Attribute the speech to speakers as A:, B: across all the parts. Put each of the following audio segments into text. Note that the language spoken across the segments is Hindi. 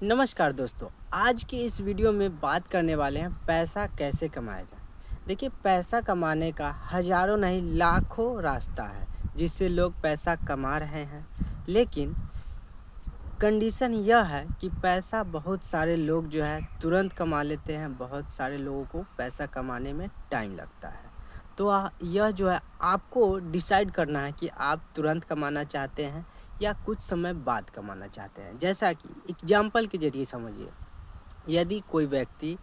A: नमस्कार दोस्तों। आज की इस वीडियो में बात करने वाले हैं पैसा कैसे कमाया जाए। देखिए, पैसा कमाने का हज़ारों नहीं लाखों रास्ता है जिससे लोग पैसा कमा रहे हैं। लेकिन कंडीशन यह है कि पैसा बहुत सारे लोग जो है तुरंत कमा लेते हैं, बहुत सारे लोगों को पैसा कमाने में टाइम लगता है। तो यह जो है आपको डिसाइड करना है कि आप तुरंत कमाना चाहते हैं या कुछ समय बाद कमाना चाहते हैं। जैसा कि एग्जाम्पल के ज़रिए समझिए, यदि कोई व्यक्ति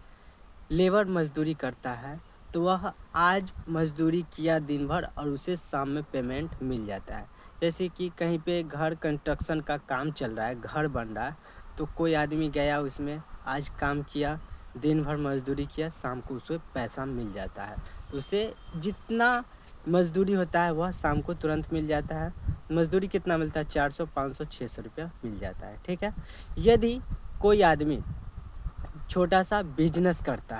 A: लेबर मज़दूरी करता है तो वह आज मज़दूरी किया दिन भर और उसे शाम में पेमेंट मिल जाता है। जैसे कि कहीं पे घर कंस्ट्रक्शन का काम चल रहा है, घर बन रहा है, तो कोई आदमी गया उसमें, आज काम किया, दिन भर मज़दूरी किया, शाम को उसे पैसा मिल जाता है। तो उसे जितना मज़दूरी होता है वह शाम को तुरंत मिल जाता है। मज़दूरी कितना मिलता है? 400, 500, 600 रुपया मिल जाता है। ठीक है। यदि कोई आदमी छोटा सा बिजनेस करता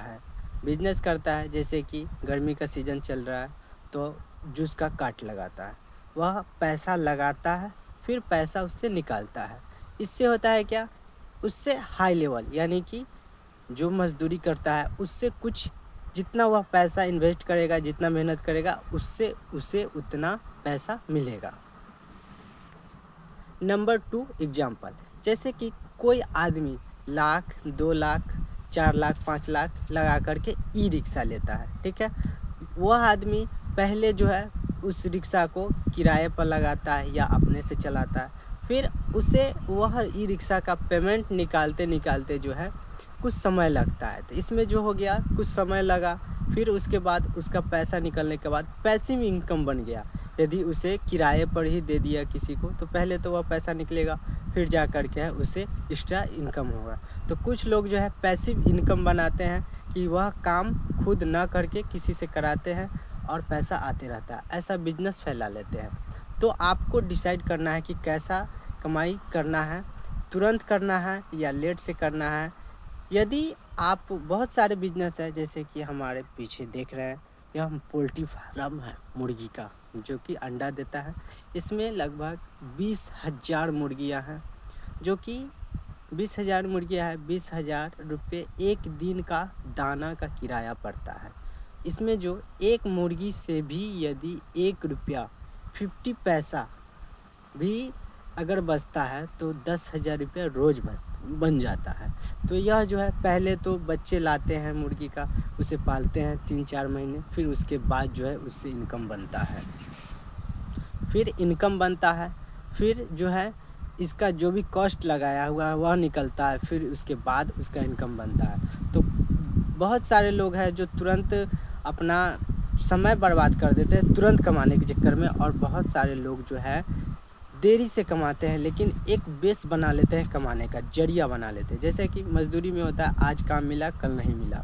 A: है, जैसे कि गर्मी का सीज़न चल रहा है तो जूस का कार्ट लगाता है, वह पैसा लगाता है, फिर पैसा उससे निकालता है। इससे होता है क्या? उससे हाई लेवल यानी कि जो मज़दूरी करता है उससे कुछ, जितना वह पैसा इन्वेस्ट करेगा, जितना मेहनत करेगा, उससे उसे उतना पैसा मिलेगा। नंबर 2 एग्जाम्पल, जैसे कि कोई आदमी लाख, 2 लाख, 4 लाख, 5 लाख लगा करके ई रिक्शा लेता है। ठीक है। वह आदमी पहले जो है उस रिक्शा को किराए पर लगाता है या अपने से चलाता है, फिर उसे वह ई रिक्शा का पेमेंट निकालते निकालते जो है कुछ समय लगता है। तो इसमें जो हो गया, कुछ समय लगा, फिर उसके बाद उसका पैसा निकलने के बाद पैसिव इनकम बन गया। यदि उसे किराए पर ही दे दिया किसी को तो पहले तो वह पैसा निकलेगा, फिर जा कर के है उसे एक्स्ट्रा इनकम होगा। तो कुछ लोग जो है पैसिव इनकम बनाते हैं कि वह काम खुद ना करके किसी से कराते हैं और पैसा आते रहता है, ऐसा बिजनेस फैला लेते हैं। तो आपको डिसाइड करना है कि कैसा कमाई करना है, तुरंत करना है या लेट से करना है। यदि आप, बहुत सारे बिजनेस है, जैसे कि हमारे पीछे देख रहे हैं, यह पोल्ट्री फार्म है मुर्गी का, जो कि अंडा देता है। इसमें लगभग 20,000 मुर्गियाँ हैं, जो कि 20,000 मुर्गियाँ हैं, 20,000 रुपये एक दिन का दाना का किराया पड़ता है। इसमें जो एक मुर्गी से भी यदि 1 रुपया 50 पैसा भी अगर बचता है तो 10,000 रुपया रोज़ बन जाता है। तो यह जो है, पहले तो बच्चे लाते हैं मुर्गी का, उसे पालते हैं 3-4 महीने, फिर उसके बाद जो है उससे इनकम बनता है। फिर जो है इसका जो भी कॉस्ट लगाया हुआ है वह निकलता है, फिर उसके बाद उसका इनकम बनता है। तो बहुत सारे लोग हैं जो तुरंत अपना समय बर्बाद कर देते हैं तुरंत कमाने के चक्कर में, और बहुत सारे लोग जो है देरी से कमाते हैं, लेकिन एक बेस बना लेते हैं, कमाने का जरिया बना लेते हैं। जैसे कि मज़दूरी में होता है, आज काम मिला कल नहीं मिला,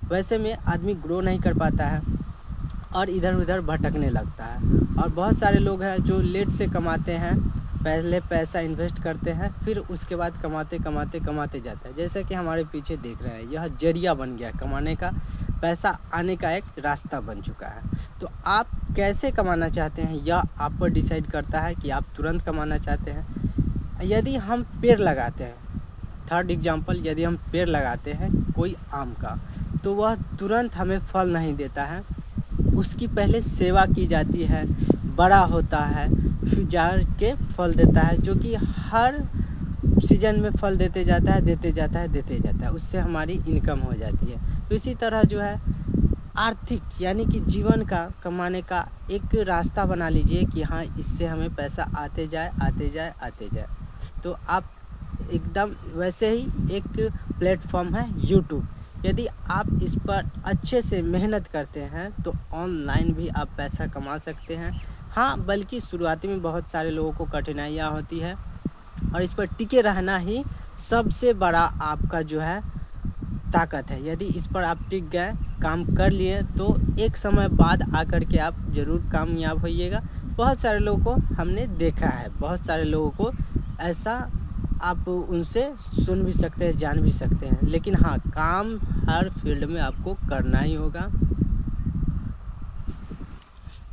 A: वैसे में आदमी ग्रो नहीं कर पाता है और इधर उधर भटकने लगता है। और बहुत सारे लोग हैं जो लेट से कमाते हैं, पहले पैसा इन्वेस्ट करते हैं, फिर उसके बाद कमाते जाते हैं। जैसे कि हमारे पीछे देख रहे हैं, यह जरिया बन गया कमाने का, पैसा आने का एक रास्ता बन चुका है। तो आप कैसे कमाना चाहते हैं यह आप पर डिसाइड करता है कि आप तुरंत कमाना चाहते हैं। यदि हम पेड़ लगाते हैं, थर्ड एग्जांपल, यदि हम पेड़ लगाते हैं कोई आम का, तो वह तुरंत हमें फल नहीं देता है, उसकी पहले सेवा की जाती है, बड़ा होता है, फिर जा के फल देता है, जो कि हर सीजन में फल देते जाता है, उससे हमारी इनकम हो जाती है। तो इसी तरह जो है आर्थिक यानी कि जीवन का कमाने का एक रास्ता बना लीजिए कि हाँ, इससे हमें पैसा आते जाए। तो आप एकदम वैसे ही एक प्लेटफॉर्म है यूट्यूब, यदि आप इस पर अच्छे से मेहनत करते हैं तो ऑनलाइन भी आप पैसा कमा सकते हैं। हाँ, बल्कि शुरुआती में बहुत सारे लोगों को कठिनाइयाँ होती है, और इस पर टिके रहना ही सबसे बड़ा आपका जो है ताकत है। यदि इस पर आप टिक गए, काम कर लिए, तो एक समय बाद आकर के आप ज़रूर कामयाब होइएगा। बहुत सारे लोगों को हमने देखा है, बहुत सारे लोगों को ऐसा, आप उनसे सुन भी सकते हैं, जान भी सकते हैं, लेकिन हाँ, काम हर फील्ड में आपको करना ही होगा।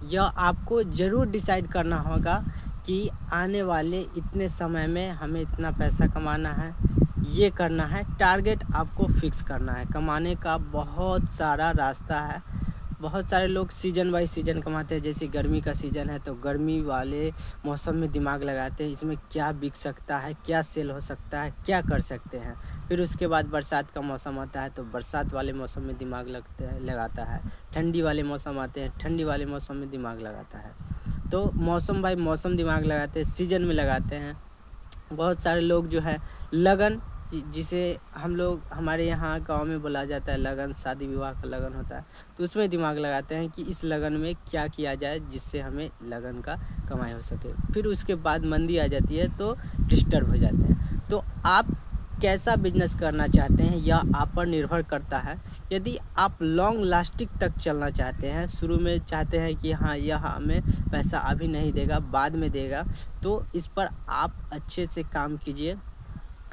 A: यह आपको ज़रूर डिसाइड करना होगा कि आने वाले इतने समय में हमें इतना पैसा कमाना है। ये करना है, टारगेट आपको फिक्स करना है। कमाने का बहुत सारा रास्ता है। बहुत सारे लोग सीज़न बाई सीज़न कमाते हैं। जैसे गर्मी का सीज़न है तो गर्मी वाले मौसम में दिमाग लगाते हैं, इसमें क्या बिक सकता है, क्या सेल हो सकता है, क्या कर सकते हैं। फिर उसके बाद बरसात का मौसम आता है तो बरसात वाले मौसम में दिमाग लगाता है। ठंडी वाले मौसम आते हैं, ठंडी वाले मौसम में दिमाग लगाता है। तो मौसम बाई मौसम दिमाग लगाते हैं, सीज़न में लगाते हैं। बहुत सारे लोग जो है लगन, जिसे हम लोग हमारे यहाँ गांव में बोला जाता है लगन, शादी विवाह का लगन होता है, तो उसमें दिमाग लगाते हैं कि इस लगन में क्या किया जाए जिससे हमें लगन का कमाई हो सके। फिर उसके बाद मंदी आ जाती है तो डिस्टर्ब हो जाते हैं। तो आप कैसा बिजनेस करना चाहते हैं यह आप पर निर्भर करता है। यदि आप लॉन्ग लास्टिंग तक चलना चाहते हैं, शुरू में चाहते हैं कि हाँ यह हमें पैसा अभी नहीं देगा बाद में देगा, तो इस पर आप अच्छे से काम कीजिए।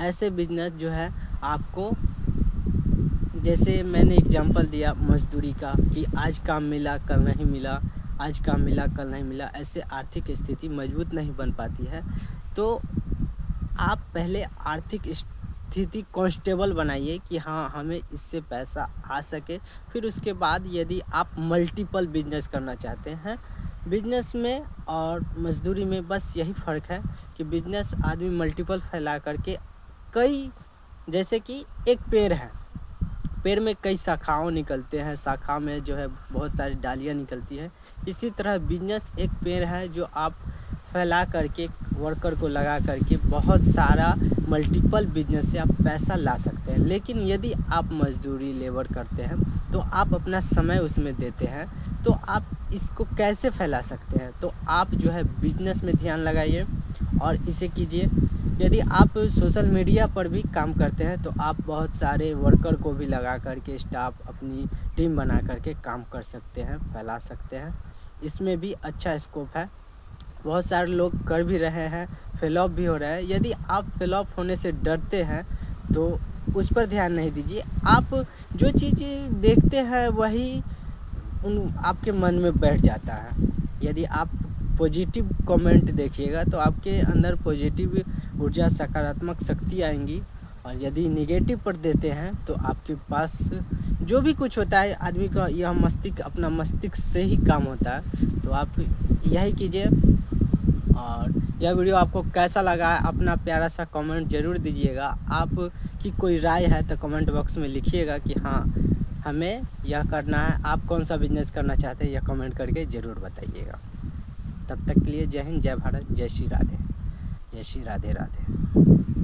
A: ऐसे बिजनेस जो है आपको, जैसे मैंने एग्जांपल दिया मजदूरी का कि आज काम मिला कल नहीं मिला, आज काम मिला कल नहीं मिला, ऐसे आर्थिक स्थिति मजबूत नहीं बन पाती है। तो आप पहले आर्थिक स्थिति कांस्टेबल बनाइए कि हाँ हमें इससे पैसा आ सके। फिर उसके बाद यदि आप मल्टीपल बिजनेस करना चाहते हैं, बिजनेस में और मजदूरी में बस यही फ़र्क है कि बिजनेस आदमी मल्टीपल फैला करके कई, जैसे कि एक पेड़ है, पेड़ में कई शाखाओं निकलते हैं, शाखा में जो है बहुत सारी डालियाँ निकलती हैं। इसी तरह बिजनेस एक पेड़ है जो आप फैला करके वर्कर को लगा करके बहुत सारा मल्टीपल बिजनेस से आप पैसा ला सकते हैं। लेकिन यदि आप मजदूरी लेबर करते हैं तो आप अपना समय उसमें देते हैं, तो आप इसको कैसे फैला सकते हैं। तो आप जो है बिजनेस में ध्यान लगाइए और इसे कीजिए। यदि आप सोशल मीडिया पर भी काम करते हैं तो आप बहुत सारे वर्कर को भी लगा करके स्टाफ अपनी टीम बना करके काम कर सकते हैं, फैला सकते हैं। इसमें भी अच्छा स्कोप है। बहुत सारे लोग कर भी रहे हैं, फेलऑफ भी हो रहे हैं। यदि आप फेलऑफ होने से डरते हैं तो उस पर ध्यान नहीं दीजिए। आप जो चीज़ें देखते हैं वही आपके मन में बैठ जाता है। यदि आप पॉजिटिव कमेंट देखिएगा तो आपके अंदर पॉजिटिव ऊर्जा, सकारात्मक शक्ति आएंगी। और यदि निगेटिव पर देते हैं तो आपके पास जो भी कुछ होता है आदमी का, यह मस्तिष्क अपना मस्तिष्क से ही काम होता है। तो आप यही कीजिए। और यह वीडियो आपको कैसा लगा अपना प्यारा सा कमेंट ज़रूर दीजिएगा। आपकी कोई राय है तो कमेंट बॉक्स में लिखिएगा कि हाँ हमें यह करना है। आप कौन सा बिजनेस करना चाहते हैं यह कमेंट करके ज़रूर बताइएगा। तब तक के लिए जय हिंद, जय भारत, जय श्री राधे, जय श्री राधे राधे।